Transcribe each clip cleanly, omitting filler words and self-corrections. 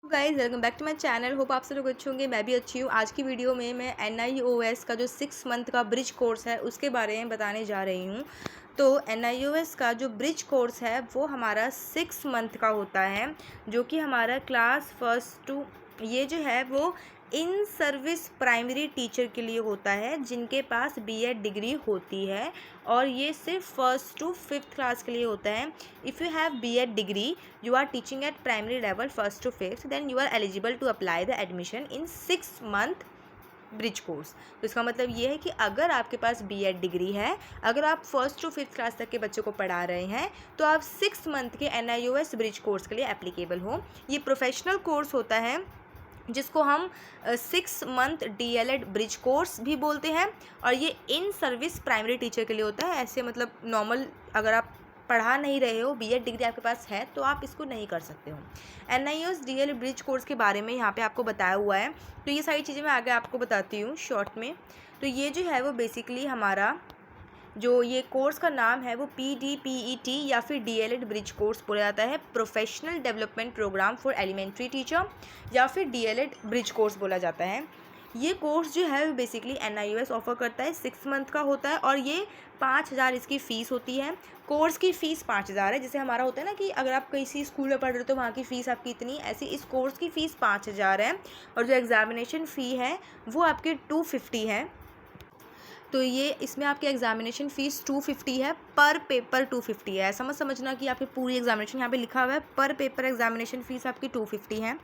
Guys welcome back to my channel. Hope आप सब लोग अच्छे होंगे, मैं भी अच्छी हूँ। आज की वीडियो में मैं NIOS का जो 6 मंथ का ब्रिज कोर्स है उसके बारे में बताने जा रही हूँ। तो NIOS का जो ब्रिज कोर्स है वो हमारा 6 मंथ का होता है, जो कि हमारा क्लास फर्स्ट टू ये जो है वो इन सर्विस प्राइमरी टीचर के लिए होता है जिनके पास BEd डिग्री होती है, और ये सिर्फ फर्स्ट टू फिफ्थ क्लास के लिए होता है। If you have BEd degree, you are teaching at primary level first to fifth, then you are eligible to apply the admission in 6 month bridge course. तो इसका मतलब ये है कि अगर आपके पास BEd डिग्री है, अगर आप फर्स्ट टू फिफ्थ क्लास तक के बच्चों को पढ़ा रहे हैं, तो आप 6 मंथ के NIOS ब्रिज कोर्स के लिए एप्लीकेबल हो। ये प्रोफेशनल कोर्स होता है जिसको हम 6 मंथ DLED ब्रिज कोर्स भी बोलते हैं, और ये इन सर्विस प्राइमरी टीचर के लिए होता है। ऐसे मतलब नॉर्मल अगर आप पढ़ा नहीं रहे हो, BEd डिग्री आपके पास है, तो आप इसको नहीं कर सकते हो। NIOS DLED ब्रिज कोर्स के बारे में यहाँ पे आपको बताया हुआ है, तो ये सारी चीज़ें मैं आगे आपको बताती हूँ शॉर्ट में। तो ये जो है वो बेसिकली हमारा जो ये कोर्स का नाम है वो PDPET या फिर DLED ब्रिज कोर्स बोला जाता है, professional development program for elementary teacher, या फिर DLED ब्रिज कोर्स बोला जाता है। ये कोर्स जो है बेसिकली NIOS ऑफ़र करता है, 6 मंथ का होता है, और ये 5,000 इसकी फ़ीस होती है। कोर्स की फ़ीस 5,000 है। जैसे हमारा होता है ना कि अगर आप किसी स्कूल में पढ़ रहे हो तो वहाँ की फ़ीस आपकी इतनी, ऐसी इस कोर्स की फ़ीस 5,000 है, और जो एग्ज़ामिनेशन फ़ी है वो आपकी 250 है। तो ये इसमें आपकी एग्जामिनेशन फ़ीस 250 है, पर पेपर 250 है। ऐसा मत समझना कि आपकी पूरी एग्जामिनेशन, यहाँ पे लिखा हुआ है पर पेपर एग्जामिनेशन फ़ीस आपकी 250 है।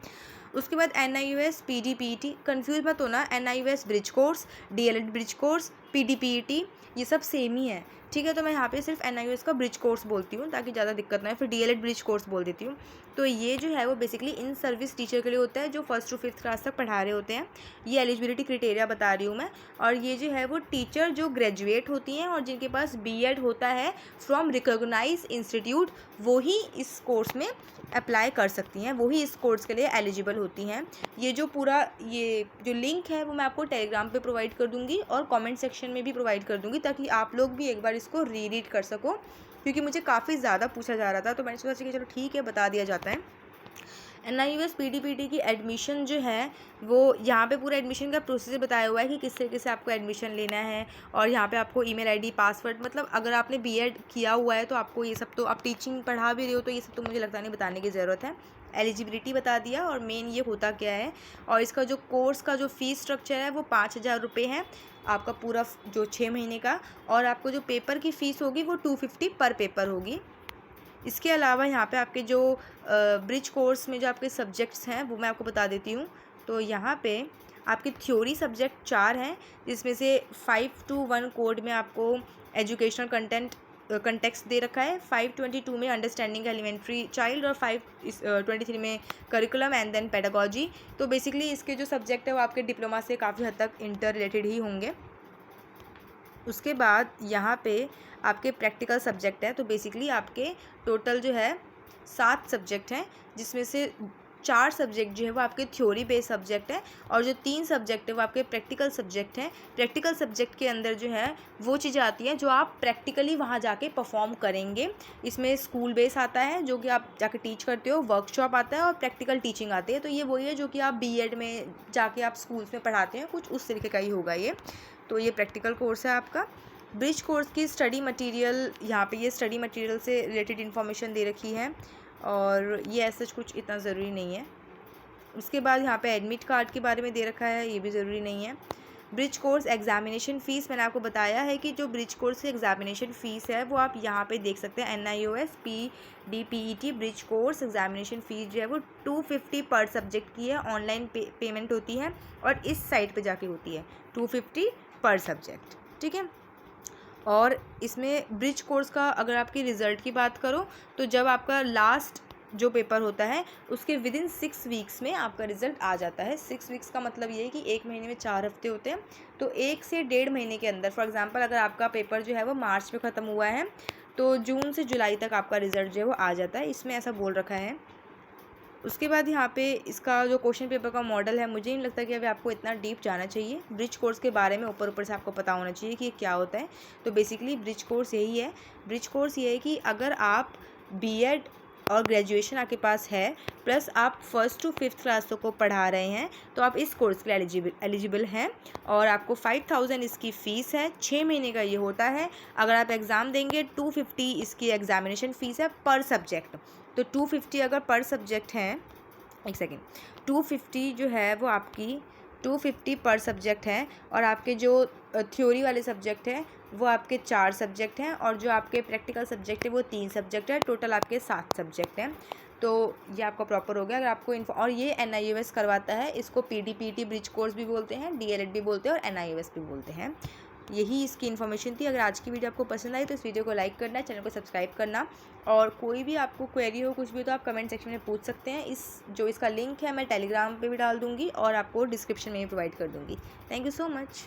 उसके बाद NIOS PDPET, कन्फ्यूज़ मत होना, NIOS bridge course, DLED bridge course, PDPET ये सब सेम ही है, ठीक है। तो मैं यहाँ पे सिर्फ NIOS का ब्रिज कोर्स बोलती हूँ ताकि ज़्यादा दिक्कत ना है, फिर DLED ब्रिज कोर्स बोल देती हूँ। तो ये जो है वो बेसिकली इन सर्विस टीचर के लिए होता है जो फर्स्ट टू फिफ्थ क्लास तक पढ़ा रहे होते हैं। ये एलिजिबिलिटी क्राइटेरिया बता रही हूँ मैं। और ये जो है वो टीचर जो ग्रेजुएट होती हैं और जिनके पास BEd होता है फ्रॉम रिकॉग्नाइज इंस्टीट्यूट, वो ही इस कोर्स में अप्लाई कर सकती हैं, वो ही इस कोर्स के लिए एलिजिबल होती हैं। ये जो पूरा ये जो लिंक है वो मैं आपको टेलीग्राम पे प्रोवाइड कर दूँगी और कमेंट सेक्शन में भी प्रोवाइड कर दूँगी, ताकि आप लोग भी एक बार इसको रीड कर सको, क्योंकि मुझे काफ़ी ज़्यादा पूछा जा रहा था, तो मैंने सोचा कि चलो ठीक है बता दिया जाता है। NIOS PDPET की एडमिशन जो है वो यहाँ पे पूरा एडमिशन का प्रोसीजर बताया हुआ है कि किस तरीके से आपको एडमिशन लेना है, और यहाँ पे आपको ईमेल ID पासवर्ड, मतलब अगर आपने BEd किया हुआ है तो आपको ये सब, तो आप टीचिंग पढ़ा भी रहे हो तो ये सब तो मुझे लगता नहीं बताने की ज़रूरत है। एलिजिबिलिटी बता दिया, और मेन ये होता क्या है, और इसका जो कोर्स का जो फ़ीस स्ट्रक्चर है वो 5,000 रुपये है आपका पूरा जो 6 महीने का, और आपको जो पेपर की फ़ीस होगी वो 250 पर पेपर होगी। इसके अलावा यहाँ पे आपके जो ब्रिज कोर्स में जो आपके सब्जेक्ट्स हैं वो मैं आपको बता देती हूँ। तो यहाँ पे आपके थ्योरी सब्जेक्ट 4 हैं, जिसमें से 521 कोड में आपको एजुकेशनल कंटेक्स्ट दे रखा है, 522 में अंडरस्टैंडिंग एलिमेंट्री चाइल्ड, और 523 में करिकुलम एंड देन पेडागोजी। तो बेसिकली इसके जो सब्जेक्ट है वो आपके डिप्लोमा से काफ़ी हद तक इंटर रिलेटेड ही होंगे। उसके बाद यहाँ पे आपके प्रैक्टिकल सब्जेक्ट है, तो बेसिकली आपके टोटल जो है 7 सब्जेक्ट हैं, जिसमें से 4 सब्जेक्ट जो है वो आपके थ्योरी बेस्ड सब्जेक्ट है, और जो 3 सब्जेक्ट है वो आपके प्रैक्टिकल सब्जेक्ट हैं। प्रैक्टिकल सब्जेक्ट के अंदर जो है वो चीज़ें आती हैं जो आप प्रैक्टिकली वहाँ जाके परफॉर्म करेंगे। इसमें स्कूल बेस आता है जो कि आप जाके टीच करते हो, वर्कशॉप आता है, और प्रैक्टिकल टीचिंग आती है। तो ये वही है जो कि आप BEd में जाके आप स्कूल्स में पढ़ाते हैं, कुछ उस तरीके का ही होगा ये। तो ये प्रैक्टिकल कोर्स है आपका। ब्रिज कोर्स की स्टडी मटेरियल, यहाँ पे ये स्टडी मटेरियल से रिलेटेड इन्फॉर्मेशन दे रखी है, और ये ऐसा कुछ इतना ज़रूरी नहीं है। उसके बाद यहाँ पे एडमिट कार्ड के बारे में दे रखा है, ये भी ज़रूरी नहीं है। ब्रिज कोर्स एग्जामिनेशन फ़ीस मैंने आपको बताया है कि जो ब्रिज कोर्स की एग्जामिनेशन फ़ीस है वो आप यहाँ पे देख सकते हैं। NIOS PDPET bridge course examination fees जो है वो 250 पर सब्जेक्ट की है, ऑनलाइन पेमेंट होती है, और इस साइट पे जाके होती है 250 पर सब्जेक्ट, ठीक है। और इसमें ब्रिज कोर्स का अगर आपकी रिज़ल्ट की बात करो, तो जब आपका लास्ट जो पेपर होता है उसके विदिन 6 वीक्स में आपका रिज़ल्ट आ जाता है। 6 वीक्स का मतलब ये है कि 1 महीने में 4 हफ्ते होते हैं, तो 1 से 1.5 महीने के अंदर, फॉर एग्जांपल अगर आपका पेपर जो है वो मार्च में ख़त्म हुआ है, तो जून से जुलाई तक आपका रिज़ल्ट जो है वो आ जाता है, इसमें ऐसा बोल रखा है। उसके बाद यहाँ पे इसका जो क्वेश्चन पेपर का मॉडल है, मुझे नहीं लगता कि अभी आपको इतना डीप जाना चाहिए। ब्रिज कोर्स के बारे में ऊपर ऊपर से आपको पता होना चाहिए कि ये क्या होता है। तो बेसिकली ब्रिज कोर्स यही है। ब्रिज कोर्स ये है कि अगर आप BEd और ग्रेजुएशन आपके पास है, प्लस आप 1st to 5th क्लास को पढ़ा रहे हैं, तो आप इस कोर्स के लिए एलिजिबल हैं। और आपको 5000 इसकी फ़ीस है, 6 महीने का ये होता है। अगर आप एग्ज़ाम देंगे 250 इसकी एग्ज़ामिनेशन फ़ीस है पर सब्जेक्ट। तो 250 अगर पर सब्जेक्ट है, एक सेकेंड, 250 जो है वो आपकी 250 पर सब्जेक्ट है। और आपके जो थ्योरी वाले सब्जेक्ट हैं वो आपके 4 सब्जेक्ट हैं, और जो आपके प्रैक्टिकल सब्जेक्ट है वो 3 सब्जेक्ट है। टोटल आपके 7 सब्जेक्ट हैं। तो ये आपका प्रॉपर हो गया। अगर आपको और ये NIOS करवाता है, इसको PDPT ब्रिज कोर्स भी बोलते हैं, DLED भी बोलते हैं और NIOS भी बोलते हैं। यही इसकी इन्फॉर्मेशन थी। अगर आज की वीडियो आपको पसंद आई तो इस वीडियो को लाइक करना, चैनल को सब्सक्राइब करना, और कोई भी आपको क्वेरी हो कुछ भी तो आप कमेंट सेक्शन में पूछ सकते हैं। इसका लिंक है मैं टेलीग्राम पे भी डाल दूँगी और आपको डिस्क्रिप्शन में भी प्रोवाइड कर दूँगी। Thank you so much.